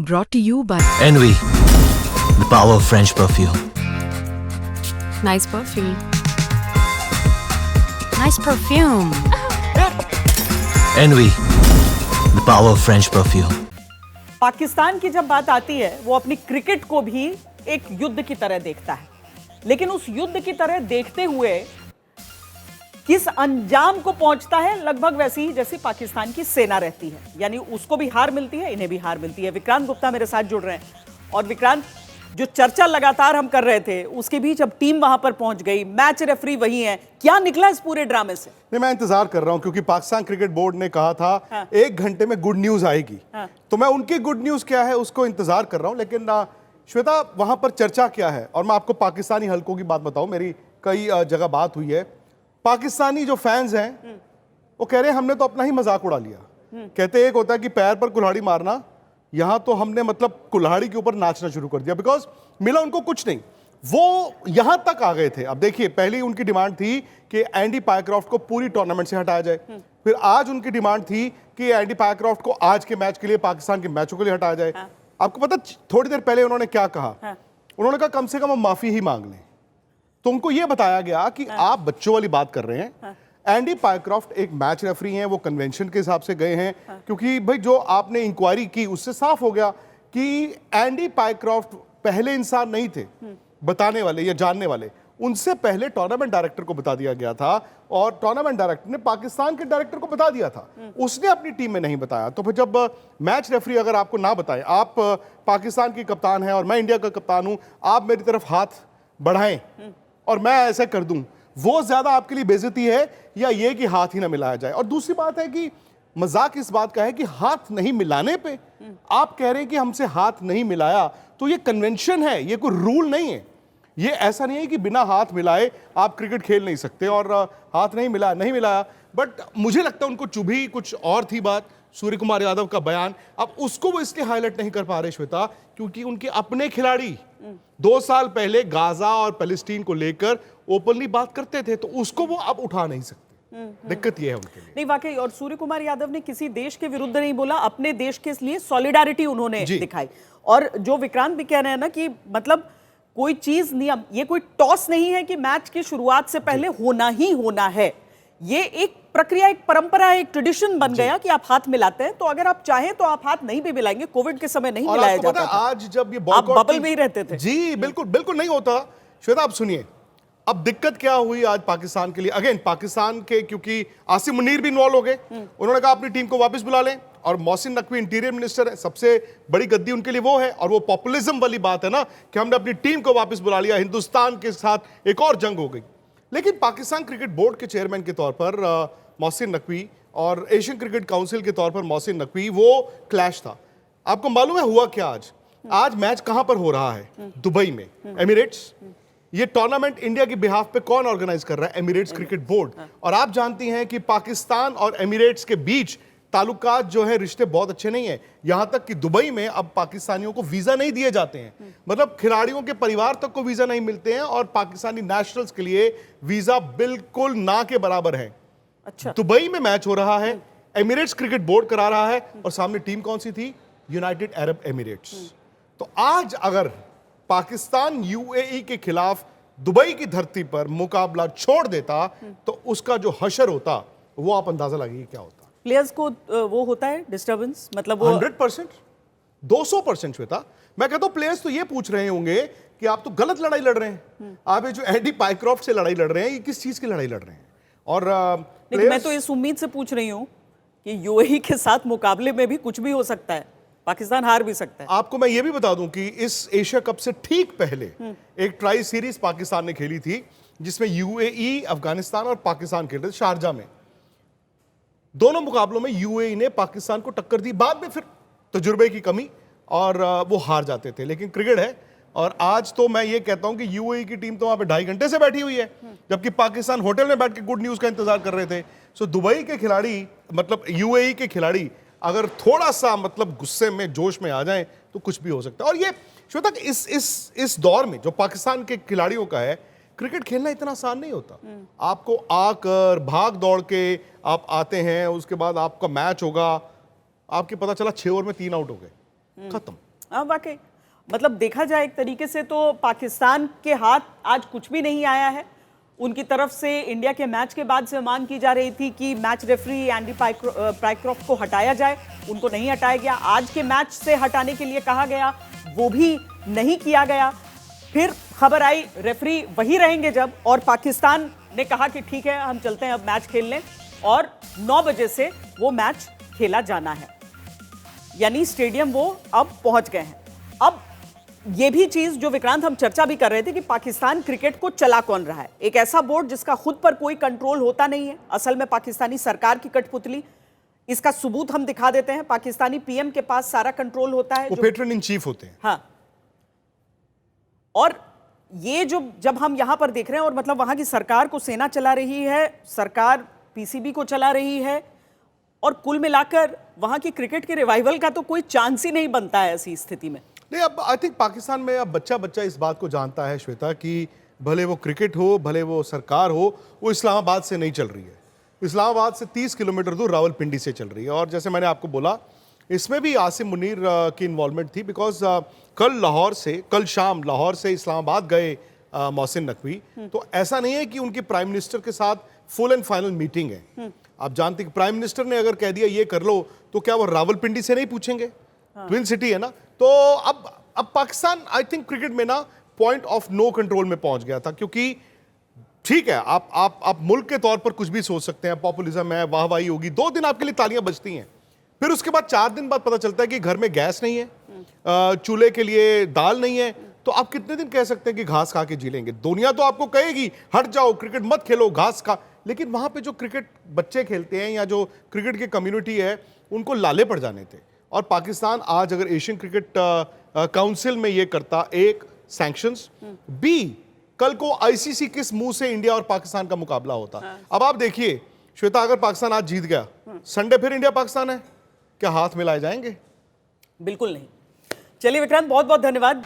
Brought to you by Envy, the power of French perfume. Nice perfume. Nice perfume. Envy, the power of French perfume. Pakistan की जब बात आती है वो अपनी क्रिकेट को भी एक युद्ध की तरह देखता है, लेकिन उस युद्ध की तरह देखते हुए किस अंजाम को पहुंचता है लगभग वैसी ही जैसी पाकिस्तान की सेना रहती है। यानी उसको भी हार मिलती है, इन्हें भी हार मिलती है। विक्रांत गुप्ता मेरे साथ जुड़ रहे हैं। और विक्रांत, जो चर्चा लगातार हम कर रहे थे उसके बीच अब टीम वहां पर पहुंच गई, मैच रेफरी वही है, क्या निकला इस पूरे ड्रामे से? नहीं, मैं इंतजार कर रहा हूं क्योंकि पाकिस्तान क्रिकेट बोर्ड ने कहा था 1 घंटे में गुड न्यूज आएगी। तो मैं उनकी गुड न्यूज क्या है उसको इंतजार कर रहा हूं। लेकिन श्वेता, वहां पर चर्चा क्या है? और मैं आपको पाकिस्तानी हलकों की बात बताऊं, मेरी कई जगह बात हुई है। पाकिस्तानी जो फैंस हैं वो कह रहे हैं हमने तो अपना ही मजाक उड़ा लिया। कहते एक होता है कि पैर पर कुल्हाड़ी मारना, यहां तो हमने मतलब कुल्हाड़ी के ऊपर नाचना शुरू कर दिया, बिकॉज मिला उनको कुछ नहीं। वो यहां तक आ गए थे। अब देखिए, पहली उनकी डिमांड थी कि एंडी पायक्रॉफ्ट को पूरी टूर्नामेंट से हटाया जाए। फिर आज उनकी डिमांड थी कि एंडी पायक्रॉफ्ट को आज के मैच के लिए, पाकिस्तान के मैचों के लिए हटाया जाए। आपको पता थोड़ी देर पहले उन्होंने क्या कहा? उन्होंने कहा कम से कम हम माफी ही मांग लें। तो उनको यह बताया गया कि आप बच्चों वाली बात कर रहे हैं। एंडी पायक्रॉफ्ट एक मैच रेफरी हैं, वो कन्वेंशन के हिसाब से गए हैं। क्योंकि भाई जो आपने इंक्वायरी की उससे साफ हो गया कि एंडी पायक्रॉफ्ट पहले इंसान नहीं थे बताने वाले या जानने वाले। उनसे पहले टूर्नामेंट डायरेक्टर को बता दिया गया था और टूर्नामेंट डायरेक्टर ने पाकिस्तान के डायरेक्टर को बता दिया था। उसने अपनी टीम में नहीं बताया। तो फिर जब मैच रेफरी अगर आपको ना बताए, आप पाकिस्तान की कप्तान हैं और मैं इंडिया का कप्तान हूं, आप मेरी तरफ हाथ बढ़ाएं और मैं ऐसा कर दूं, वो ज्यादा आपके लिए बेइज्जती है या ये कि हाथ ही ना मिलाया जाए? और दूसरी बात है कि मजाक इस बात का है कि हाथ नहीं मिलाने पे आप कह रहे हैं कि हमसे हाथ नहीं मिलाया, तो ये कन्वेंशन है, ये कोई रूल नहीं है। ये ऐसा नहीं है कि बिना हाथ मिलाए आप क्रिकेट खेल नहीं सकते। और हाथ नहीं मिलाया। बट मुझे लगता है उनको चुभी कुछ और थी बात, सूर्य कुमार यादव का बयान। अब उसको वो इसलिए हाईलाइट नहीं कर पा रहे श्वेता, क्योंकि उनके अपने खिलाड़ी 2 साल पहले गाजा और पैलेस्टीन को लेकर ओपनली बात करते थे, तो उसको वो अब उठा नहीं सकते। दिक्कत ये है उनके लिए। नहीं, वाकई। और सूर्य कुमार यादव ने किसी देश के विरुद्ध नहीं बोला, अपने देश के लिए सॉलिडारिटी उन्होंने दिखाई। और जो विक्रांत भी कह रहे हैं ना कि मतलब कोई चीज नियम, ये कोई टॉस नहीं है कि मैच की शुरुआत से पहले होना ही होना है। ये एक प्रक्रिया, एक परंपरा, एक ट्रेडिशन बन गया कि आप हाथ मिलाते हैं, तो अगर आप चाहें तो आप हाथ नहीं भी मिलाएंगे। कोविड के समय नहीं मिलाया जाता था। आज जब ये आप बबल में ही रहते थे। जी बिल्कुल बिल्कुल नहीं होता। श्वेता, आप सुनिए, अब दिक्कत क्या हुई आज पाकिस्तान के लिए। अगेन पाकिस्तान के, क्योंकि आसिम मुनीर भी इन्वॉल्व हो गए। उन्होंने कहा अपनी टीम को वापस बुला लें। और मोहसिन नकवी इंटीरियर मिनिस्टर है, सबसे बड़ी गद्दी उनके लिए वो है। और वो पॉपुलिज्म वाली बात है ना कि हमने अपनी टीम को वापस बुला लिया, हिंदुस्तान के साथ एक और जंग हो गई। लेकिन पाकिस्तान क्रिकेट बोर्ड के चेयरमैन के तौर पर मोहसिन नकवी और एशियन क्रिकेट काउंसिल के तौर पर मोहसिन नकवी, वो क्लैश था। आपको मालूम है हुआ क्या? आज मैच कहां पर हो रहा है? दुबई में, एमिरेट्स। ये टूर्नामेंट इंडिया के बिहाफ पे कौन ऑर्गेनाइज कर रहा है? Emirates cricket board. और आप जानती हैं कि पाकिस्तान और एमिरेट्स के बीच ताल्लुकात जो है, रिश्ते बहुत अच्छे नहीं है। यहां तक कि दुबई में अब पाकिस्तानियों को वीजा नहीं दिए जाते हैं। मतलब खिलाड़ियों के परिवार तक को वीजा नहीं मिलते हैं और पाकिस्तानी नेशनल्स के लिए वीजा बिल्कुल ना के बराबर है। अच्छा। दुबई में मैच हो रहा है, एमिरेट्स क्रिकेट बोर्ड करा रहा है, और सामने टीम कौन सी थी? United Arab Emirates. तो आज अगर पाकिस्तान यूएई के खिलाफ दुबई की धरती पर मुकाबला छोड़ देता तो उसका जो हशर होता, वो आप अंदाजा लगाइए क्या होता। प्लेयर्स को वो होता है डिस्टर्बेंस, मतलब वो 100%, 200% श्वेता। मैं कहता हूं प्लेयर्स तो ये पूछ रहे होंगे कि आप तो गलत लड़ाई लड़ रहे हैं। आप ये जो एंडी पायक्रॉफ्ट से लड़ाई लड़ रहे हैं, ये किस चीज की लड़ाई लड़ रहे हैं? और लेकिन मैं तो इस उम्मीद से पूछ रही हूं कि यूएई के साथ मुकाबले में भी कुछ भी हो सकता है, पाकिस्तान हार भी सकता है। आपको मैं ये भी बता दूं कि इस एशिया कप से ठीक पहले एक ट्राई सीरीज पाकिस्तान ने खेली थी, जिसमें यूएई, अफगानिस्तान और पाकिस्तान खेल रहे थे शारजा में। दोनों मुकाबलों में यूएई ने पाकिस्तान को टक्कर दी। बाद में फिर तजुर्बे की कमी और वो हार जाते थे। लेकिन क्रिकेट है, और आज तो मैं ये कहता हूं कि यूएई की टीम तो वहां पे 2.5 घंटे से बैठी हुई है, जबकि पाकिस्तान होटल में बैठ के गुड न्यूज का इंतजार कर रहे थे। सो दुबई के खिलाड़ी, मतलब यूएई के खिलाड़ी अगर थोड़ा सा मतलब गुस्से में, जोश में आ जाएं तो कुछ भी हो सकता है। और ये श्वेता, इस दौर में जो पाकिस्तान के खिलाड़ियों का है, क्रिकेट खेलना इतना आसान नहीं होता। आपको आकर भाग दौड़ के आप आते हैं, उसके बाद आपका मैच होगा, आपके पता चला 6 ओवर में 3 आउट हो गए, खत्म। हाँ वाकई, मतलब देखा जाए एक तरीके से तो पाकिस्तान के हाथ आज कुछ भी नहीं आया है। उनकी तरफ से इंडिया के मैच के बाद से मांग की जा रही थी कि मैच रेफरी एंडी पाइक्रॉफ्ट को हटाया जाए, उनको नहीं हटाया गया। आज के मैच से हटाने के लिए कहा गया, वो भी नहीं किया गया। फिर खबर आई रेफरी वही रहेंगे जब, और पाकिस्तान ने कहा कि ठीक है हम चलते हैं अब मैच खेलने, और 9 बजे से वो मैच खेला जाना है, यानी स्टेडियम वो अब पहुंच गए हैं। अब ये भी चीज जो विक्रांत हम चर्चा भी कर रहे थे कि पाकिस्तान क्रिकेट को चला कौन रहा है। एक ऐसा बोर्ड जिसका खुद पर कोई कंट्रोल होता नहीं है, असल में पाकिस्तानी सरकार की कठपुतली। इसका सबूत हम दिखा देते हैं, पाकिस्तानी पीएम के पास सारा कंट्रोल होता है, वो पेट्रन इन चीफ होते हैं। हाँ, और ये जो जब हम यहां पर देख रहे हैं, और मतलब वहां की सरकार को सेना चला रही है, सरकार पीसीबी को चला रही है, और कुल मिलाकर वहां की क्रिकेट के रिवाइवल का तो कोई चांस ही नहीं बनता है ऐसी स्थिति में। नहीं, अब आई थिंक पाकिस्तान में अब बच्चा बच्चा इस बात को जानता है श्वेता कि भले वो क्रिकेट हो, भले वो सरकार हो, वो इस्लामाबाद से नहीं चल रही है। इस्लामाबाद से 30 किलोमीटर दूर रावलपिंडी से चल रही है। और जैसे मैंने आपको बोला, इसमें भी आसिम मुनीर की इन्वॉल्वमेंट थी, बिकॉज कल शाम लाहौर से इस्लामाबाद गए मोहसिन नकवी। तो ऐसा नहीं है कि उनकी प्राइम मिनिस्टर के साथ फुल एंड फाइनल मीटिंग है। आप जानते हैं कि प्राइम मिनिस्टर ने अगर कह दिया ये कर लो, तो क्या वो रावलपिंडी से नहीं पूछेंगे? ट्विन सिटी है ना। तो अब पाकिस्तान आई थिंक क्रिकेट में ना पॉइंट ऑफ नो कंट्रोल में पहुंच गया था, क्योंकि ठीक है आप मुल्क के तौर पर कुछ भी सोच सकते हैं, पॉपुलिज्म है, वाहवाही होगी, 2 दिन आपके लिए तालियां बजती हैं, फिर उसके बाद 4 दिन बाद पता चलता है कि घर में गैस नहीं है, चूल्हे के लिए दाल नहीं है, तो आप कितने दिन कह सकते हैं कि घास खा के जी लेंगे? दुनिया तो आपको कहेगी हट जाओ, क्रिकेट मत खेलो, घास खा, लेकिन वहां पे जो क्रिकेट बच्चे खेलते हैं या जो क्रिकेट की कम्युनिटी है, उनको लाले पड़ जाने थे। और पाकिस्तान आज अगर एशियन क्रिकेट काउंसिल में ये करता, एक सैंक्शंस, बी कल को आईसीसी किस मुंह से इंडिया और पाकिस्तान का मुकाबला होता। अब आप देखिए श्वेता, अगर पाकिस्तान आज जीत गया, संडे फिर इंडिया पाकिस्तान है, क्या हाथ मिलाए जाएंगे? बिल्कुल नहीं। चलिए विक्रांत, बहुत बहुत धन्यवाद।